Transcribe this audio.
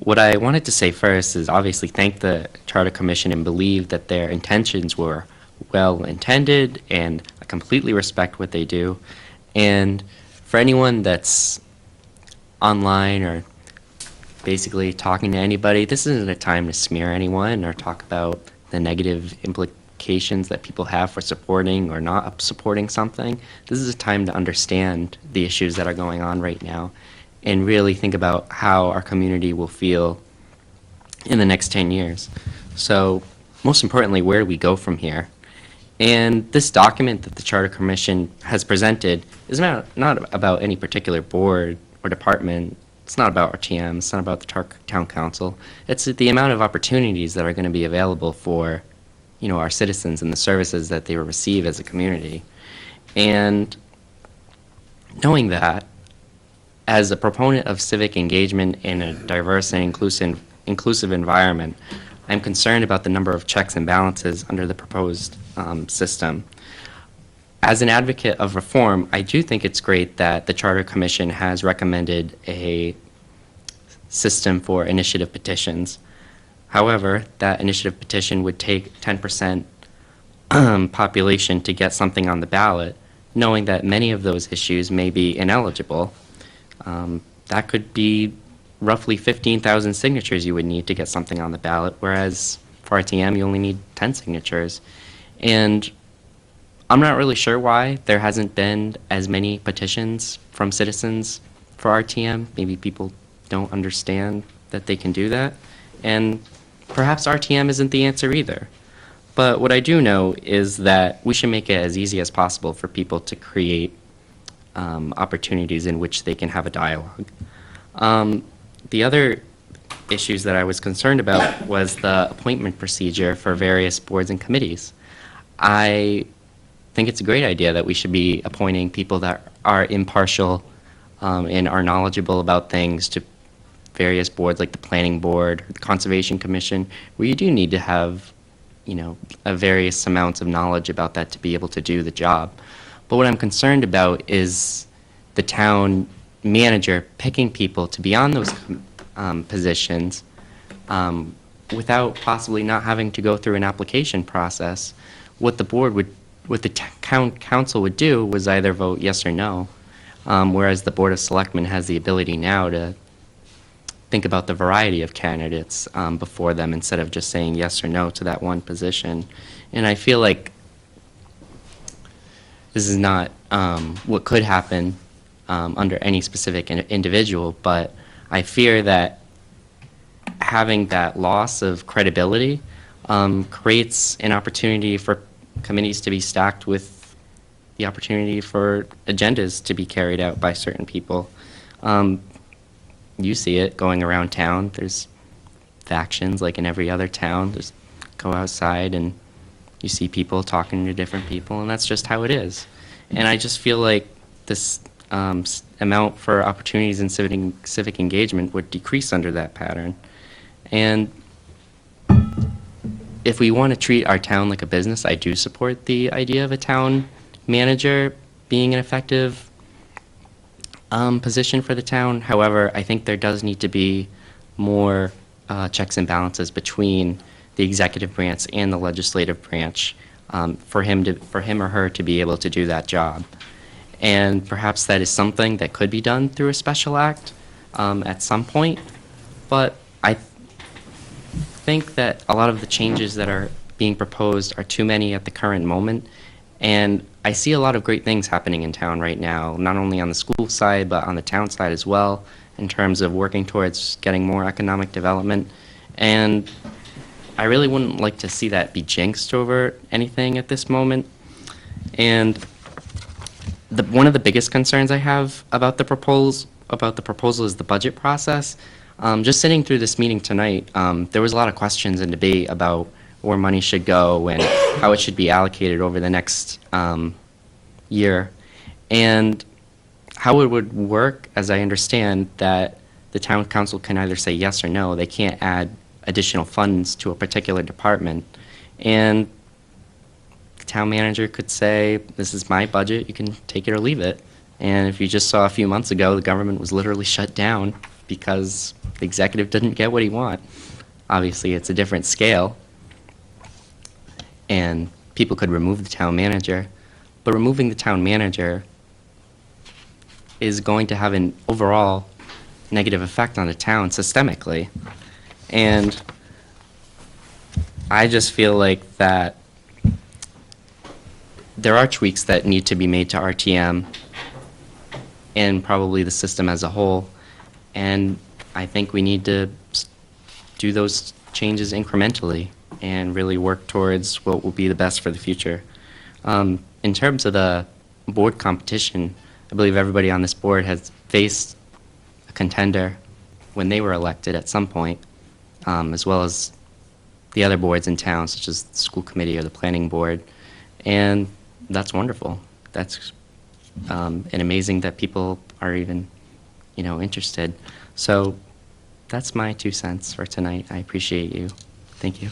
What I wanted to say first is obviously thank the Charter Commission and believe that their intentions were well intended, and I completely respect what they do. And for anyone that's online or basically talking to anybody, this isn't a time to smear anyone or talk about the negative implications that people have for supporting or not supporting something. This is a time to understand the issues that are going on right now and really think about how our community will feel in the next 10 years. So most importantly, where do we go from here? And this document that the Charter Commission has presented is not about any particular board or department. It's not about RTM. It's not about the town council. It's the amount of opportunities that are going to be available for, our citizens and the services that they will receive as a community. And knowing that, as a proponent of civic engagement in a diverse and inclusive environment, I'm concerned about the number of checks and balances under the proposed system. As an advocate of reform, I do think it's great that the Charter Commission has recommended a system for initiative petitions. However, that initiative petition would take 10% population to get something on the ballot, knowing that many of those issues may be ineligible. That could be roughly 15,000 signatures you would need to get something on the ballot, whereas for RTM you only need 10 signatures. And I'm not really sure why there hasn't been as many petitions from citizens for RTM. Maybe people don't understand that they can do that. And perhaps RTM isn't the answer either. But what I do know is that we should make it as easy as possible for people to create opportunities in which they can have a dialogue. The other issues that I was concerned about was the appointment procedure for various boards and committees. I think it's a great idea that we should be appointing people that are impartial and are knowledgeable about things to various boards like the Planning Board, or the Conservation Commission, where you do need to have, a various amounts of knowledge about that to be able to do the job. But what I'm concerned about is the town manager picking people to be on those positions without possibly not having to go through an application process. What the town council would do was either vote yes or no, whereas the Board of Selectmen has the ability now to think about the variety of candidates before them instead of just saying yes or no to that one position. And I feel like this is not what could happen under any specific individual, but I fear that having that loss of credibility creates an opportunity for committees to be stacked with the opportunity for agendas to be carried out by certain people. You see it going around town. There's factions like in every other town. Just go outside and you see people talking to different people, and that's just how it is. And I just feel like this amount for opportunities in civic engagement would decrease under that pattern. And if we want to treat our town like a business, I do support the idea of a town manager being an effective position for the town. However, I think there does need to be more checks and balances between the executive branch and the legislative branch for him or her to be able to do that job. And perhaps that is something that could be done through a special act at some point. But I think that a lot of the changes that are being proposed are too many at the current moment. And I see a lot of great things happening in town right now, not only on the school side, but on the town side as well, in terms of working towards getting more economic development. And I really wouldn't like to see that be jinxed over anything at this moment. And one of the biggest concerns I have about the proposal is the budget process. Just sitting through this meeting tonight, there was a lot of questions and debate about where money should go and how it should be allocated over the next year. And how it would work, as I understand, that the town council can either say yes or no. They can't add additional funds to a particular department. And the town manager could say, this is my budget, you can take it or leave it. And if you just saw a few months ago, the government was literally shut down because the executive didn't get what he want. Obviously, it's a different scale, and people could remove the town manager, but removing the town manager is going to have an overall negative effect on the town systemically. And I just feel like that there are tweaks that need to be made to RTM and probably the system as a whole. And I think we need to do those changes incrementally and really work towards what will be the best for the future. In terms of the board competition, I believe everybody on this board has faced a contender when they were elected at some point, as well as the other boards in town, such as the school committee or the planning board. And that's wonderful. That's and amazing that people are even, interested. So that's my 2 cents for tonight. I appreciate you. Thank you.